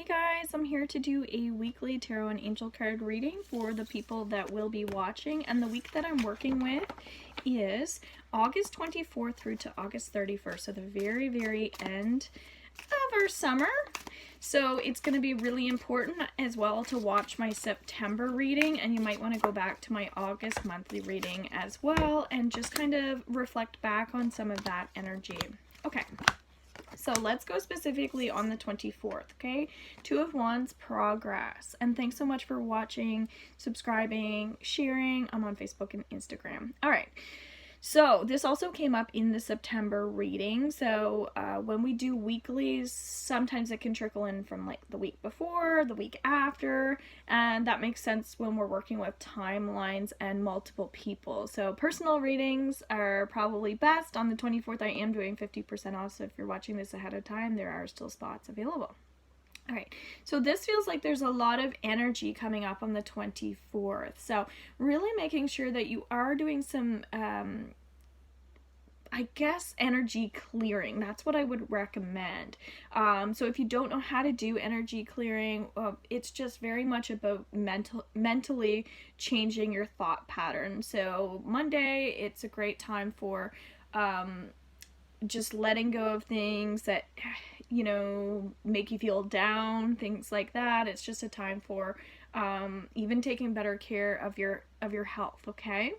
Hey guys, I'm here to do a weekly tarot and angel card reading for the people that will be watching, and the week that I'm working with is August 24th through to August 31st, so the very end of our summer. So it's going to be really important as well to watch my September reading, and you might want to go back to my August monthly reading as well and just kind of reflect back on some of that energy. Okay. So let's go specifically on the 24th, okay? Two of Wands, progress. And thanks so much for watching, subscribing, sharing. I'm on Facebook and Instagram. All right. So this also came up in the September reading. So when we do weeklies, sometimes it can trickle in from like the week before, the week after, and that makes sense when we're working with timelines and multiple people. So personal readings are probably best. On the 24th, I am doing 50% off, so if you're watching this ahead of time, there are still spots available. All right, so this feels like there's a lot of energy coming up on the 24th. So really making sure that you are doing some, I guess, energy clearing. That's what I would recommend. So if you don't know how to do energy clearing, it's just very much about mentally changing your thought pattern. So Monday, it's a great time for just letting go of things that, you know, make you feel down, things like that. It's just a time for even taking better care of your health, okay?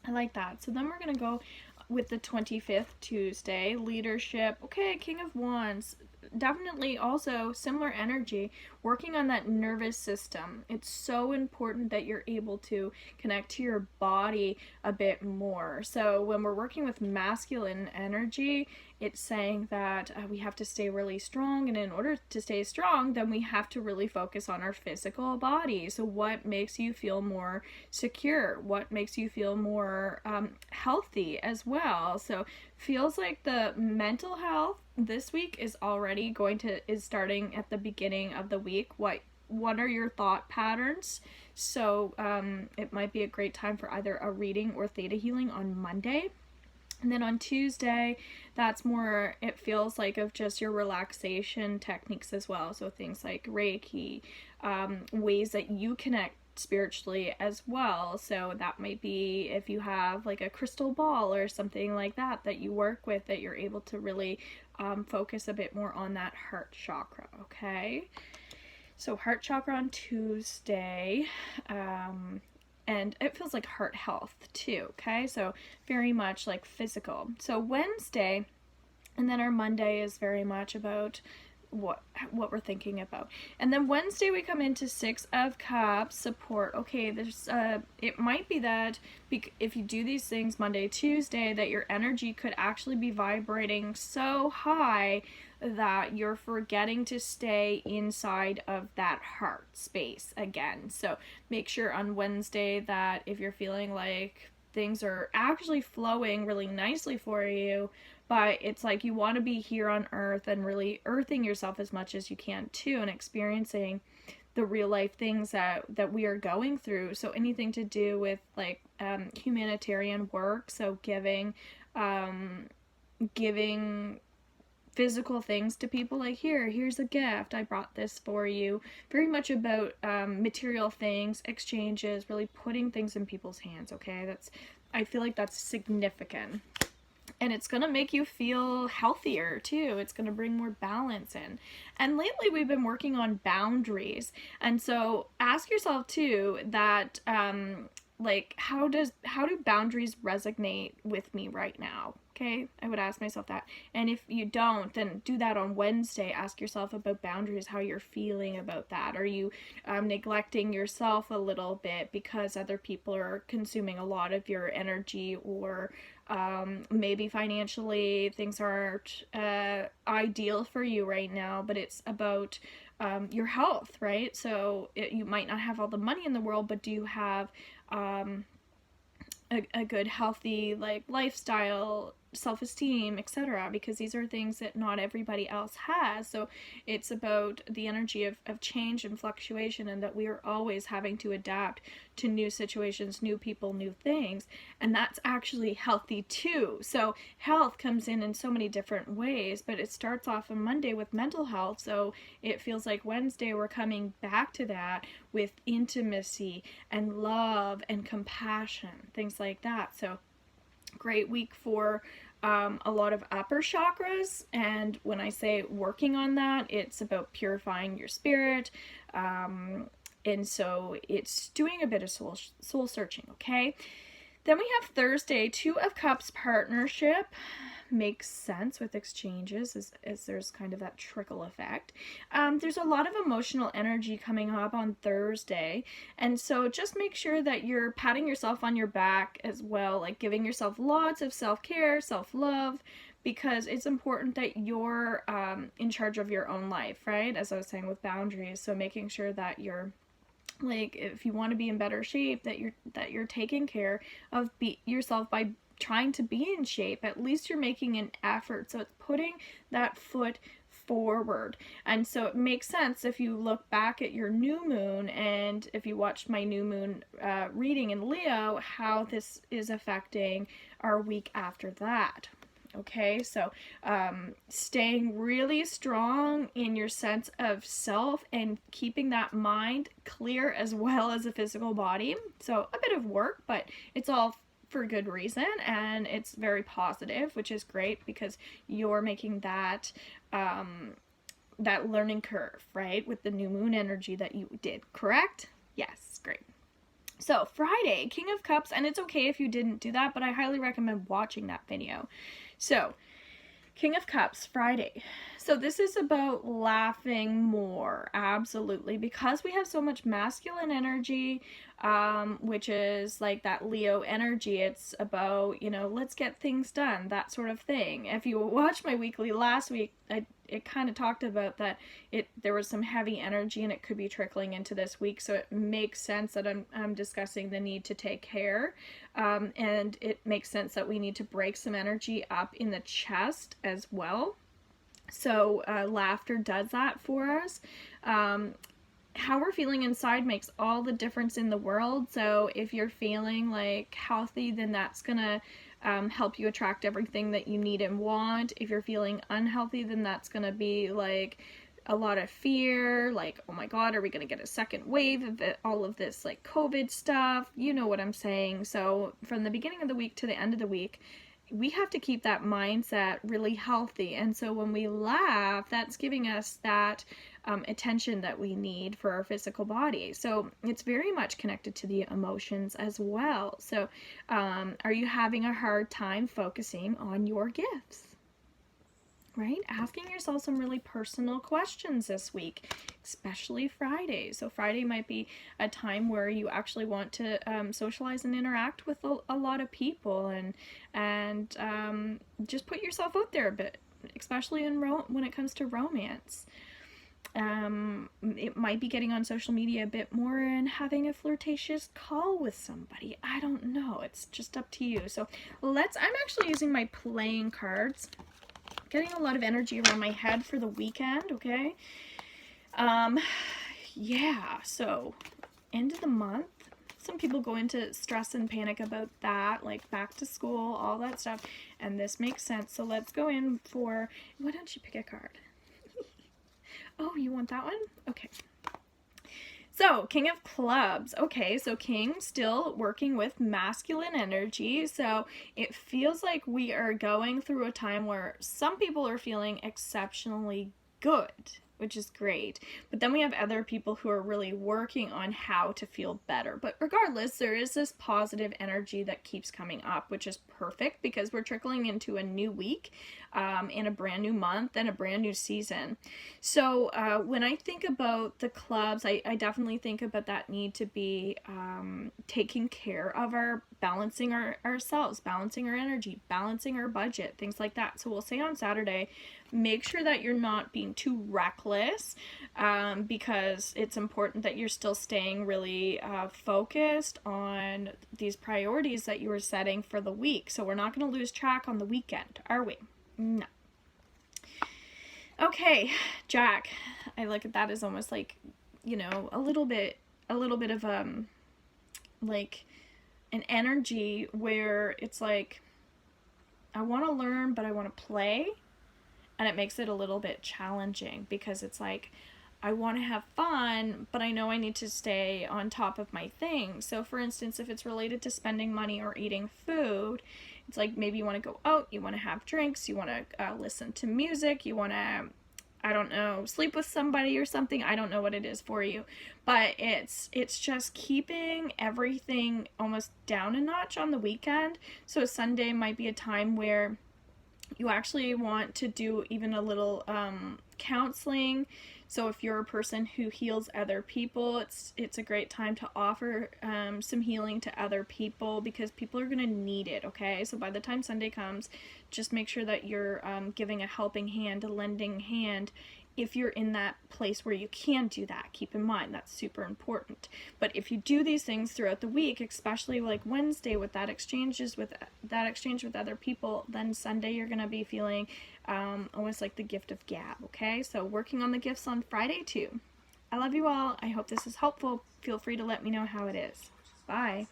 I like that. So then we're going to go with the 25th, Tuesday, leadership. Okay, King of Wands. Definitely also similar energy, working on that nervous system. It's so important that you're able to connect to your body a bit more. So when we're working with masculine energy, it's saying that we have to stay really strong, and in order to stay strong, then we have to really focus on our physical body. So what makes you feel more secure? What makes you feel more healthy as well? So feels like the mental health this week is starting at the beginning of the week. What are your thought patterns? So it might be a great time for either a reading or theta healing on Monday. And then on Tuesday, that's more, it feels like, of just your relaxation techniques as well. So things like Reiki, ways that you connect spiritually as well. So that might be if you have like a crystal ball or something like that you work with, that you're able to really focus a bit more on that heart chakra, okay? So heart chakra on Tuesday. And it feels like heart health too, okay? So very much like physical. So Wednesday, and then our Monday is very much about what we're thinking about. And then Wednesday we come into Six of Cups, support. Okay, there's it might be that if you do these things Monday, Tuesday, that your energy could actually be vibrating so high that you're forgetting to stay inside of that heart space again. So make sure on Wednesday that if you're feeling like things are actually flowing really nicely for you, but it's like you want to be here on earth and really earthing yourself as much as you can too, and experiencing the real life things that we are going through. So anything to do with like humanitarian work, so giving physical things to people, like here's a gift, I brought this for you. Very much about material things, exchanges, really putting things in people's hands, okay? I feel like that's significant. And it's going to make you feel healthier too. It's going to bring more balance in. And lately we've been working on boundaries. And so ask yourself too that like how do boundaries resonate with me right now? Okay, I would ask myself that. And if you don't, then do that on Wednesday. Ask yourself about boundaries, how you're feeling about that. Are you neglecting yourself a little bit because other people are consuming a lot of your energy, or maybe financially things aren't ideal for you right now, but it's about your health, right? So you might not have all the money in the world, but do you have a good healthy like lifestyle self-esteem, etc., because these are things that not everybody else has. So it's about the energy of change and fluctuation, and that we are always having to adapt to new situations, new people, new things, and that's actually healthy too. So health comes in so many different ways, but it starts off on Monday with mental health, so it feels like Wednesday we're coming back to that with intimacy and love and compassion, things like that. So great week for a lot of upper chakras, and when I say working on that, it's about purifying your spirit, and so it's doing a bit of soul searching, okay? Then we have Thursday, Two of Cups partnership. Makes sense with exchanges, as there's kind of that trickle effect. There's a lot of emotional energy coming up on Thursday, and so just make sure that you're patting yourself on your back as well, like giving yourself lots of self-care, self-love, because it's important that you're in charge of your own life, right? As I was saying with boundaries, so making sure that you're, like, if you want to be in better shape, that you're taking care of yourself by trying to be in shape. At least you're making an effort, so it's putting that foot forward. And so it makes sense if you look back at your new moon, and if you watched my new moon reading in Leo, how this is affecting our week after that. Okay, so staying really strong in your sense of self and keeping that mind clear as well as a physical body. So a bit of work, but it's all for good reason, and it's very positive, which is great because you're making that that learning curve, right, with the new moon energy that you did, correct? Yes, great. So Friday, King of Cups, and it's okay if you didn't do that, but I highly recommend watching that video. So King of Cups, Friday. So this is about laughing more, absolutely, because we have so much masculine energy, which is like that Leo energy. It's about, let's get things done, that sort of thing. If you watched my weekly last week, it kind of talked about that there was some heavy energy and it could be trickling into this week, so it makes sense that I'm discussing the need to take care, and it makes sense that we need to break some energy up in the chest as well. So laughter does that for us. How we're feeling inside makes all the difference in the world. So if you're feeling like healthy, then that's gonna help you attract everything that you need and want. If you're feeling unhealthy, then that's gonna be like a lot of fear, like, oh my god, are we gonna get a second wave of all of this like COVID stuff? You know what I'm saying. So from the beginning of the week to the end of the week, we have to keep that mindset really healthy. And so when we laugh, that's giving us that attention that we need for our physical body. So it's very much connected to the emotions as well. So are you having a hard time focusing on your gifts? Right? Asking yourself some really personal questions this week, especially Friday. So Friday might be a time where you actually want to socialize and interact with a lot of people, and just put yourself out there a bit, especially when it comes to romance. It might be getting on social media a bit more and having a flirtatious call with somebody. I don't know. It's just up to you. So I'm actually using my playing cards. Getting a lot of energy around my head for the weekend, okay? Yeah, so end of the month. Some people go into stress and panic about that, like back to school, all that stuff, and this makes sense. So let's go in for, why don't you pick a card? Oh, you want that one? Okay. So, King of Clubs. Okay, so King still working with masculine energy. So, it feels like we are going through a time where some people are feeling exceptionally good, which is great. But then we have other people who are really working on how to feel better. But regardless, there is this positive energy that keeps coming up, which is perfect because we're trickling into a new week, in a brand new month and a brand new season. So when I think about the clubs, I definitely think about that need to be taking care of balancing ourselves, balancing our energy, balancing our budget, things like that. So we'll say on Saturday, make sure that you're not being too reckless Bliss, because it's important that you're still staying really focused on these priorities that you were setting for the week. So we're not going to lose track on the weekend, are we? No. Okay, Jack. I look at that as almost like, you know, a little bit of like an energy where it's like, I want to learn, but I want to play. And it makes it a little bit challenging because it's like, I want to have fun, but I know I need to stay on top of my things. So for instance, if it's related to spending money or eating food, it's like maybe you want to go out, you want to have drinks, you want to listen to music, you want to, I don't know, sleep with somebody or something. I don't know what it is for you, but it's just keeping everything almost down a notch on the weekend. So Sunday might be a time where you actually want to do even a little counseling. So if you're a person who heals other people, it's a great time to offer some healing to other people, because people are going to need it, okay? So by the time Sunday comes, just make sure that you're giving a helping hand, a lending hand. If you're in that place where you can do that, keep in mind that's super important. But if you do these things throughout the week, especially like Wednesday with that exchange with other people, then Sunday you're gonna be feeling almost like the gift of gab. Okay, so working on the gifts on Friday too. I love you all. I hope this is helpful. Feel free to let me know how it is. Bye.